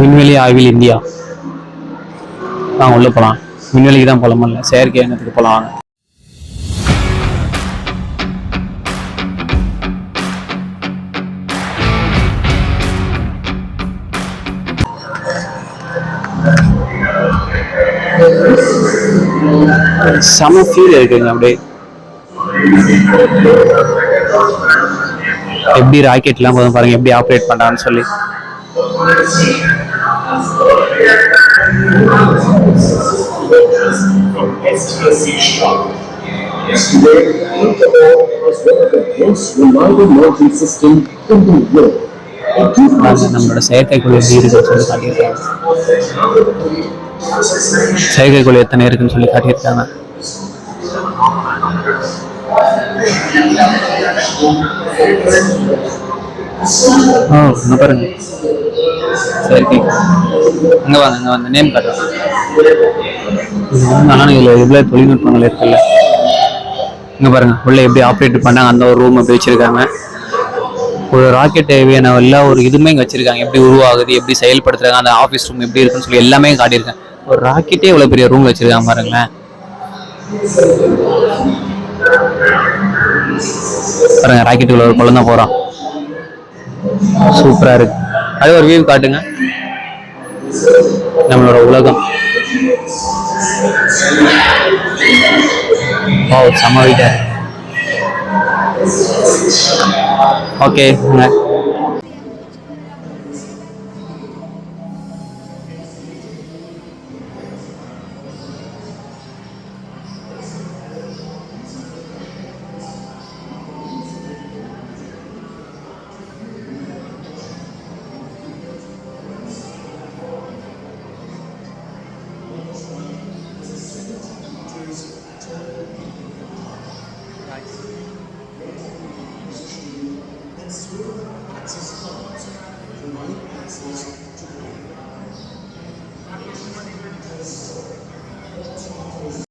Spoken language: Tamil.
விண்வெளி ஆய்வில் இந்தியா. உள்ள போகலாம். விண்வெளிக்கு தான் போகலாமா, இல்லை செயற்கை எண்ணத்துக்கு போகலாம். செம ஃபீல் இருக்குங்க. அப்படியே எப்படி ராக்கெட்லாம் போதும் பாருங்க, எப்படி ஆப்ரேட் பண்றான்னு சொல்லி. Yesterday, Interpol was one of the most reliable launching systems in the world. நம்மளோட செயற்கைக்குள் எப்படி இருக்குன்னு சொல்லி காட்டியிருக்காங்க. செயற்கைக்குள் எத்தனை இருக்குன்னு சொல்லி காட்டியிருக்காங்க. பாருங்க செயற்கை. இங்க வாங்க, இங்க வந்து நேம் காட்டுறாங்க. ஆனால் இதுல எவ்வளவு தொழில்நுட்பங்கள் இருக்குல்ல. இங்க பாருங்க உள்ள எப்படி ஆப்ரேட் பண்ணாங்க. அந்த ஒரு ரூம் எப்படி வச்சிருக்காங்க. ஒரு ராக்கெட் தேவையான எல்லா ஒரு இதுவுமே இங்க வச்சிருக்காங்க. எப்படி உருவாகுது, எப்படி செயல்படுத்துறாங்க, அந்த ஆஃபீஸ் ரூம் எப்படி இருக்குன்னு சொல்லி எல்லாமே காட்டியிருக்கேன். ஒரு ராக்கெட்டே இவ்வளவு பெரிய ரூம் வச்சிருக்காங்க பாருங்களேன். பாருங்க ராக்கெட்டுக்குள்ள ஒரு குழந்தை போறான். சூப்பரா இருக்கு. அது ஒரு வியூ காட்டுங்க. நம்மளோட உலகம். செம்ம வீட்டை. ஓகே.